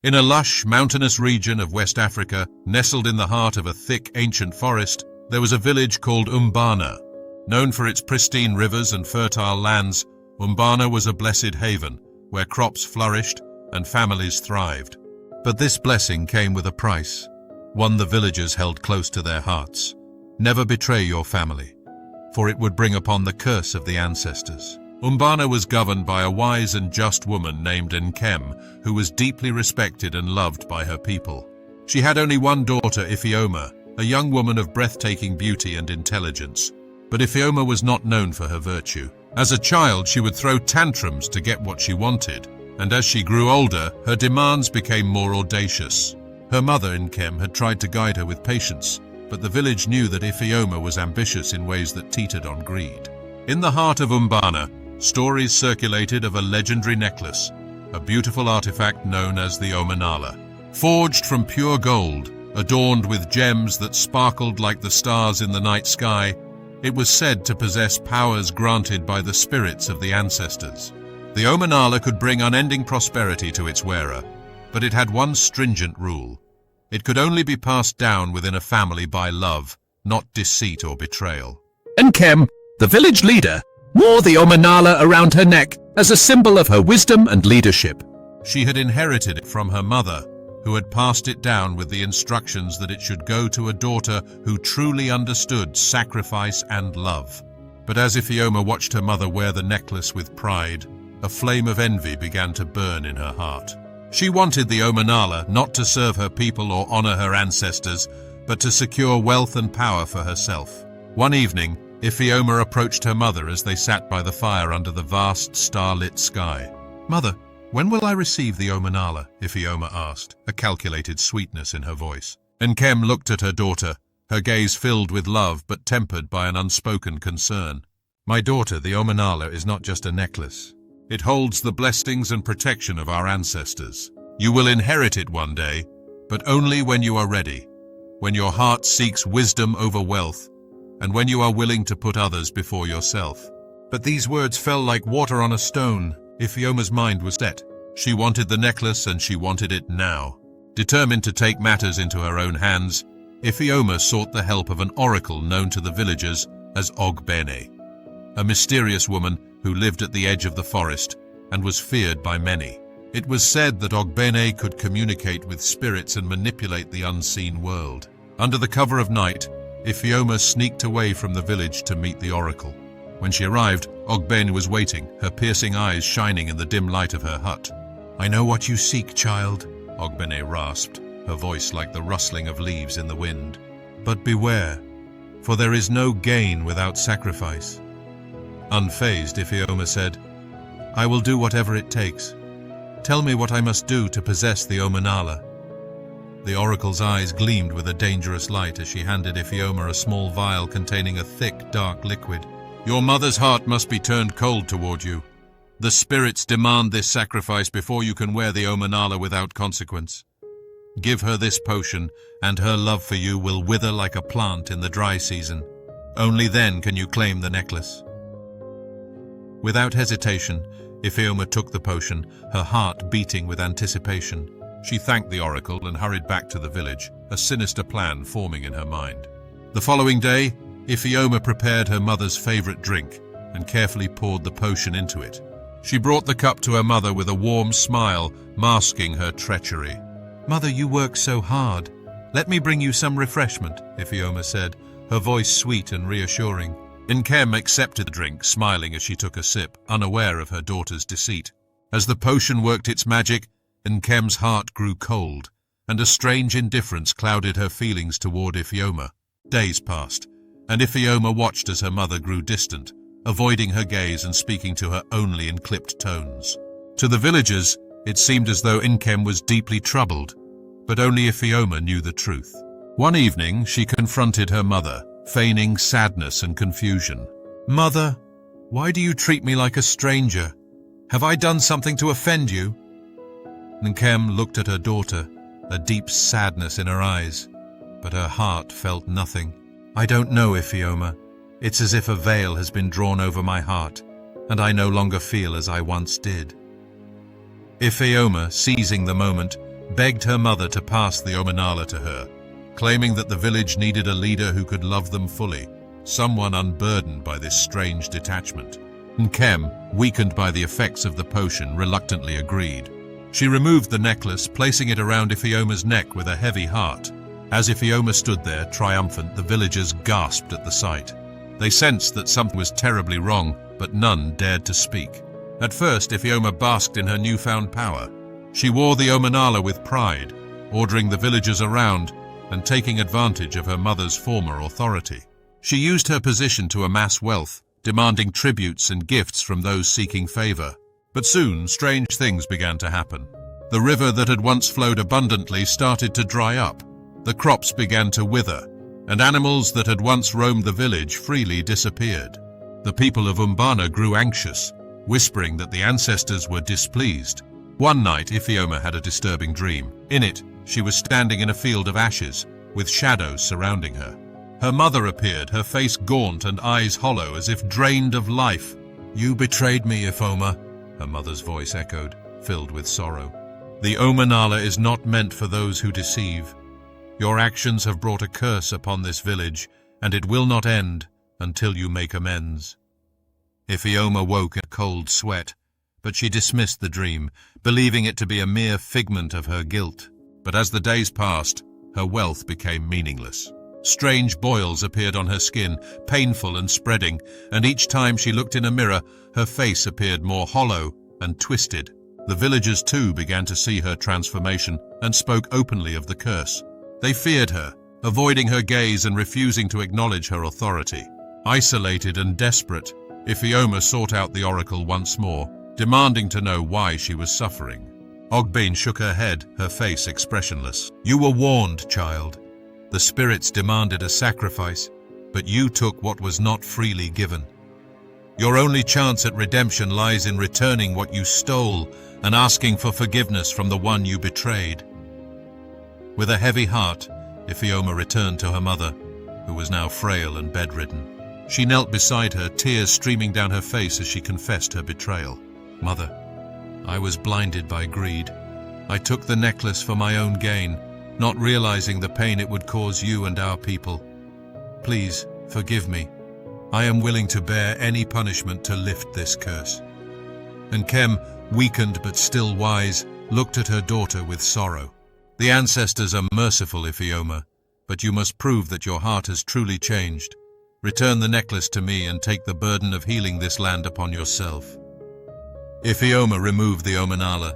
In a lush, mountainous region of West Africa, nestled in the heart of a thick, ancient forest, there was a village called Umana. Known for its pristine rivers and fertile lands, Umana was a blessed haven, where crops flourished and families thrived. But this blessing came with a price, one the villagers held close to their hearts. Never betray your family, for it would bring upon the curse of the ancestors. Umana was governed by a wise and just woman named Nkem, who was deeply respected and loved by her people. She had only one daughter, Ifeoma, a young woman of breathtaking beauty and intelligence. But Ifeoma was not known for her virtue. As a child, she would throw tantrums to get what she wanted, and as she grew older, her demands became more audacious. Her mother, Nkem, had tried to guide her with patience, but the village knew that Ifeoma was ambitious in ways that teetered on greed. In the heart of Umana, stories circulated of a legendary necklace, a beautiful artifact known as the Omanala. Forged from pure gold, adorned with gems that sparkled like the stars in the night sky, it was said to possess powers granted by the spirits of the ancestors. The Omanala could bring unending prosperity to its wearer, but it had one stringent rule. It could only be passed down within a family by love, not deceit or betrayal. Nkem, the village leader, wore the Omanala around her neck as a symbol of her wisdom and leadership. She had inherited it from her mother, who had passed it down with the instructions that it should go to a daughter who truly understood sacrifice and love. But as Ifeoma watched her mother wear the necklace with pride, a flame of envy began to burn in her heart. She wanted the Omanala not to serve her people or honor her ancestors, but to secure wealth and power for herself. One evening, Ifeoma approached her mother as they sat by the fire under the vast star-lit sky. "Mother, when will I receive the Omanala?" Ifeoma asked, a calculated sweetness in her voice. Nkem looked at her daughter, her gaze filled with love but tempered by an unspoken concern. "My daughter, the Omanala is not just a necklace. It holds the blessings and protection of our ancestors. You will inherit it one day, but only when you are ready, when your heart seeks wisdom over wealth, and when you are willing to put others before yourself." But these words fell like water on a stone. Ifeoma's mind was set. She wanted the necklace, and she wanted it now. Determined to take matters into her own hands, Ifeoma sought the help of an oracle known to the villagers as Ogbene, a mysterious woman who lived at the edge of the forest and was feared by many. It was said that Ogbene could communicate with spirits and manipulate the unseen world. Under the cover of night, Ifeoma sneaked away from the village to meet the oracle. When she arrived, Ogbene was waiting, her piercing eyes shining in the dim light of her hut. "I know what you seek, child," Ogbene rasped, her voice like the rustling of leaves in the wind. "But beware, for there is no gain without sacrifice." Unfazed, Ifeoma said, "I will do whatever it takes. Tell me what I must do to possess the Omanala." The oracle's eyes gleamed with a dangerous light as she handed Ifeoma a small vial containing a thick, dark liquid. "Your mother's heart must be turned cold toward you. The spirits demand this sacrifice before you can wear the Omanala without consequence. Give her this potion, and her love for you will wither like a plant in the dry season. Only then can you claim the necklace." Without hesitation, Ifeoma took the potion, her heart beating with anticipation. She thanked the oracle and hurried back to the village, a sinister plan forming in her mind. The following day, Ifeoma prepared her mother's favorite drink and carefully poured the potion into it. She brought the cup to her mother with a warm smile, masking her treachery. "Mother, you work so hard. Let me bring you some refreshment," Ifeoma said, her voice sweet and reassuring. Nkem accepted the drink, smiling as she took a sip, unaware of her daughter's deceit. As the potion worked its magic, Nkem's heart grew cold, and a strange indifference clouded her feelings toward Ifeoma. Days passed, and Ifeoma watched as her mother grew distant, avoiding her gaze and speaking to her only in clipped tones. To the villagers, it seemed as though Nkem was deeply troubled, but only Ifeoma knew the truth. One evening, she confronted her mother, feigning sadness and confusion. "Mother, why do you treat me like a stranger? Have I done something to offend you?" Nkem looked at her daughter, a deep sadness in her eyes, but her heart felt nothing. "I don't know, Ifeoma. It's as if a veil has been drawn over my heart, and I no longer feel as I once did." Ifeoma, seizing the moment, begged her mother to pass the Omanala to her, claiming that the village needed a leader who could love them fully, someone unburdened by this strange detachment. Nkem, weakened by the effects of the potion, reluctantly agreed. She removed the necklace, placing it around Ifeoma's neck with a heavy heart. As Ifeoma stood there, triumphant, the villagers gasped at the sight. They sensed that something was terribly wrong, but none dared to speak. At first, Ifeoma basked in her newfound power. She wore the Omanala with pride, ordering the villagers around and taking advantage of her mother's former authority. She used her position to amass wealth, demanding tributes and gifts from those seeking favor. But soon, strange things began to happen. The river that had once flowed abundantly started to dry up. The crops began to wither, and animals that had once roamed the village freely disappeared. The people of Umana grew anxious, whispering that the ancestors were displeased. One night, Ifeoma had a disturbing dream. In it, she was standing in a field of ashes, with shadows surrounding her. Her mother appeared, her face gaunt and eyes hollow, as if drained of life. "You betrayed me, Ifeoma," her mother's voice echoed, filled with sorrow. "The Omanala is not meant for those who deceive. Your actions have brought a curse upon this village, and it will not end until you make amends." Ifeoma woke in a cold sweat, but she dismissed the dream, believing it to be a mere figment of her guilt. But as the days passed, her wealth became meaningless. Strange boils appeared on her skin, painful and spreading, and each time she looked in a mirror, her face appeared more hollow and twisted. The villagers too began to see her transformation and spoke openly of the curse. They feared her, avoiding her gaze and refusing to acknowledge her authority. Isolated and desperate, Ifeoma sought out the oracle once more, demanding to know why she was suffering. Ogbane shook her head, her face expressionless. "You were warned, child. The spirits demanded a sacrifice, but you took what was not freely given. Your only chance at redemption lies in returning what you stole and asking for forgiveness from the one you betrayed." With a heavy heart, Ifeoma returned to her mother, who was now frail and bedridden. She knelt beside her, tears streaming down her face as she confessed her betrayal. "Mother, I was blinded by greed. I took the necklace for my own gain, not realizing the pain it would cause you and our people. Please, forgive me. I am willing to bear any punishment to lift this curse." Nkem, weakened but still wise, looked at her daughter with sorrow. "The ancestors are merciful, Ifeoma, but you must prove that your heart has truly changed. Return the necklace to me and take the burden of healing this land upon yourself." Ifeoma removed the Omanala,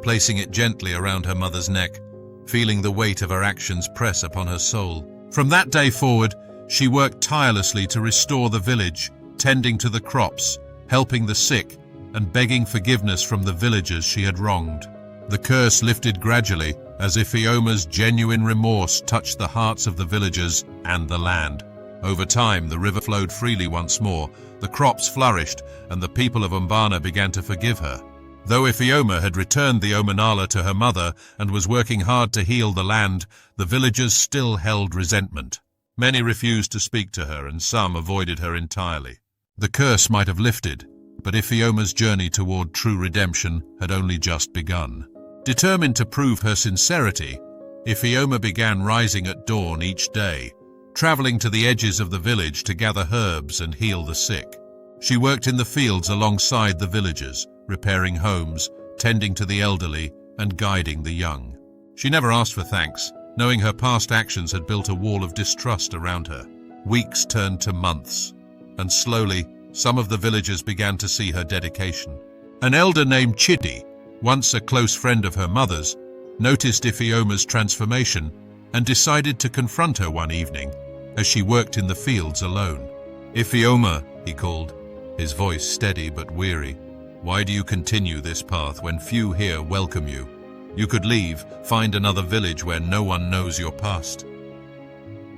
placing it gently around her mother's neck, feeling the weight of her actions press upon her soul. From that day forward, she worked tirelessly to restore the village, tending to the crops, helping the sick, and begging forgiveness from the villagers she had wronged. The curse lifted gradually as Ifeoma's genuine remorse touched the hearts of the villagers and the land. Over time, the river flowed freely once more, the crops flourished, and the people of Umbana began to forgive her. Though Ifeoma had returned the Omanala to her mother and was working hard to heal the land, the villagers still held resentment. Many refused to speak to her, and some avoided her entirely. The curse might have lifted, but Ifeoma's journey toward true redemption had only just begun. Determined to prove her sincerity, Ifeoma began rising at dawn each day, traveling to the edges of the village to gather herbs and heal the sick. She worked in the fields alongside the villagers, repairing homes, tending to the elderly, and guiding the young. She never asked for thanks, knowing her past actions had built a wall of distrust around her. Weeks turned to months, and slowly, some of the villagers began to see her dedication. An elder named Chidi, once a close friend of her mother's, noticed Ifeoma's transformation and decided to confront her one evening as she worked in the fields alone. "Ifeoma," he called, his voice steady but weary, "why do you continue this path when few here welcome you? You could leave, find another village where no one knows your past."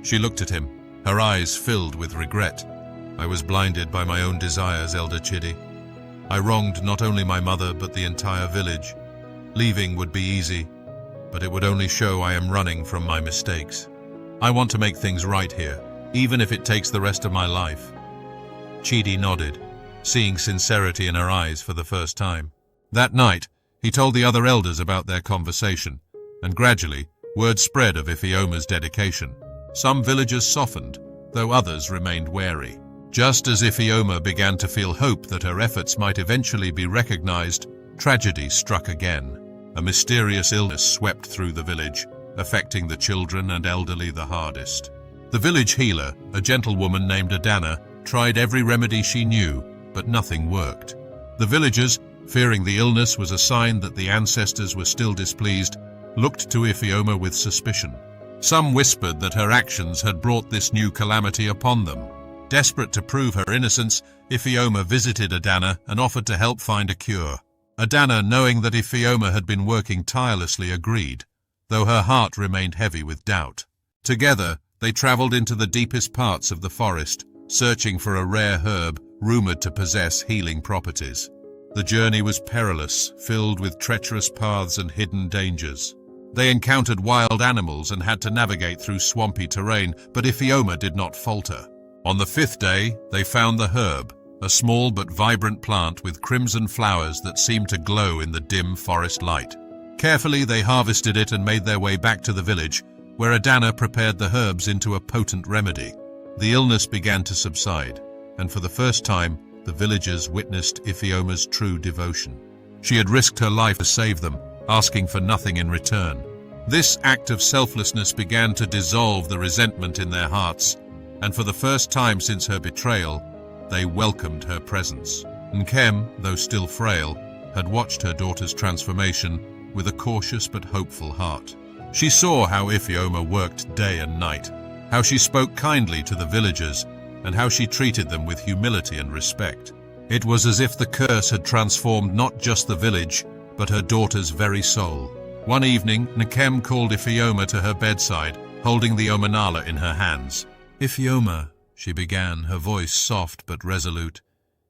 She looked at him, her eyes filled with regret. "I was blinded by my own desires, Elder Chidi. I wronged not only my mother but the entire village. Leaving would be easy, but it would only show I am running from my mistakes. I want to make things right here, even if it takes the rest of my life." Chidi nodded, seeing sincerity in her eyes for the first time. That night, he told the other elders about their conversation, and gradually, word spread of Ifeoma's dedication. Some villagers softened, though others remained wary. Just as Ifeoma began to feel hope that her efforts might eventually be recognized, tragedy struck again. A mysterious illness swept through the village, affecting the children and elderly the hardest. The village healer, a gentlewoman named Adana, tried every remedy she knew, but nothing worked. The villagers, fearing the illness was a sign that the ancestors were still displeased, looked to Ifeoma with suspicion. Some whispered that her actions had brought this new calamity upon them. Desperate to prove her innocence, Ifeoma visited Adana and offered to help find a cure. Adana, knowing that Ifeoma had been working tirelessly, agreed, though her heart remained heavy with doubt. Together, they traveled into the deepest parts of the forest, searching for a rare herb rumored to possess healing properties. The journey was perilous, filled with treacherous paths and hidden dangers. They encountered wild animals and had to navigate through swampy terrain, but Ifeoma did not falter. On the 5th day, they found the herb, a small but vibrant plant with crimson flowers that seemed to glow in the dim forest light. Carefully, they harvested it and made their way back to the village, where Adana prepared the herbs into a potent remedy. The illness began to subside, and for the first time, the villagers witnessed Ifeoma's true devotion. She had risked her life to save them, asking for nothing in return. This act of selflessness began to dissolve the resentment in their hearts, and for the first time since her betrayal, they welcomed her presence. Nkem, though still frail, had watched her daughter's transformation with a cautious but hopeful heart. She saw how Ifeoma worked day and night, how she spoke kindly to the villagers, and how she treated them with humility and respect. It was as if the curse had transformed not just the village, but her daughter's very soul. One evening, Nkem called Ifeoma to her bedside, holding the umanala in her hands. "Ifeoma," she began, her voice soft but resolute,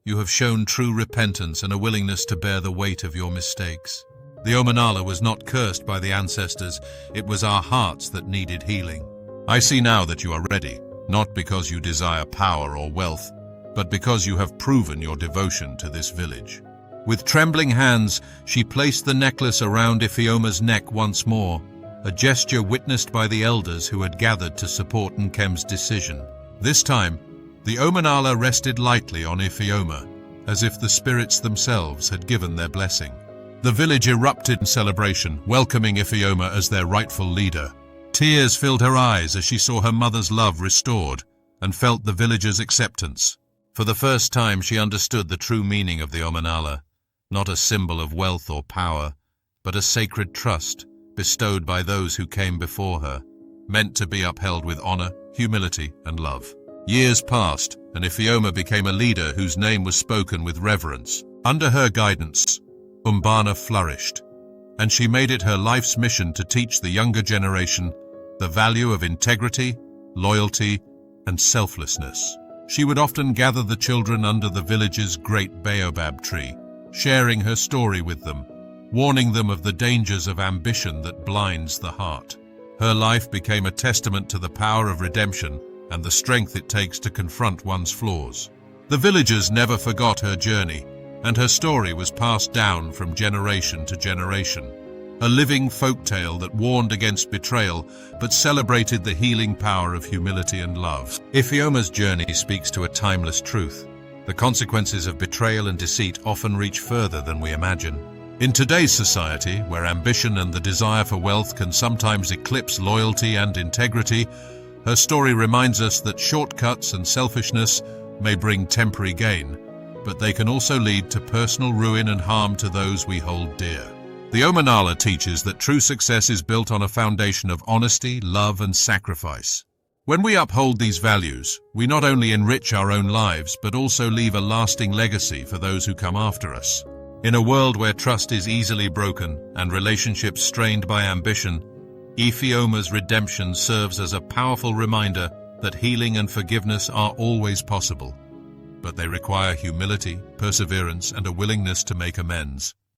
"you have shown true repentance and a willingness to bear the weight of your mistakes. The umanala was not cursed by the ancestors, it was our hearts that needed healing. I see now that you are ready, not because you desire power or wealth, but because you have proven your devotion to this village." With trembling hands, she placed the necklace around Ifeoma's neck once more, a gesture witnessed by the elders who had gathered to support Nkem's decision. This time, the umanala rested lightly on Ifeoma, as if the spirits themselves had given their blessing. The village erupted in celebration, welcoming Ifeoma as their rightful leader. Tears filled her eyes as she saw her mother's love restored and felt the villagers' acceptance. For the first time, she understood the true meaning of the umanala, not a symbol of wealth or power, but a sacred trust bestowed by those who came before her, meant to be upheld with honor, humility, and love. Years passed, and Ifeoma became a leader whose name was spoken with reverence. Under her guidance, umana flourished, and she made it her life's mission to teach the younger generation the value of integrity, loyalty, and selflessness. She would often gather the children under the village's great baobab tree, sharing her story with them, warning them of the dangers of ambition that blinds the heart. Her life became a testament to the power of redemption and the strength it takes to confront one's flaws. The villagers never forgot her journey, and her story was passed down from generation to generation. A living folktale that warned against betrayal but celebrated the healing power of humility and love. Ifeoma's journey speaks to a timeless truth. The consequences of betrayal and deceit often reach further than we imagine. In today's society, where ambition and the desire for wealth can sometimes eclipse loyalty and integrity, her story reminds us that shortcuts and selfishness may bring temporary gain, but they can also lead to personal ruin and harm to those we hold dear. The umanala teaches that true success is built on a foundation of honesty, love, and sacrifice. When we uphold these values, we not only enrich our own lives, but also leave a lasting legacy for those who come after us. In a world where trust is easily broken and relationships strained by ambition, Ifeoma's redemption serves as a powerful reminder that healing and forgiveness are always possible, but they require humility, perseverance, and a willingness to make amends.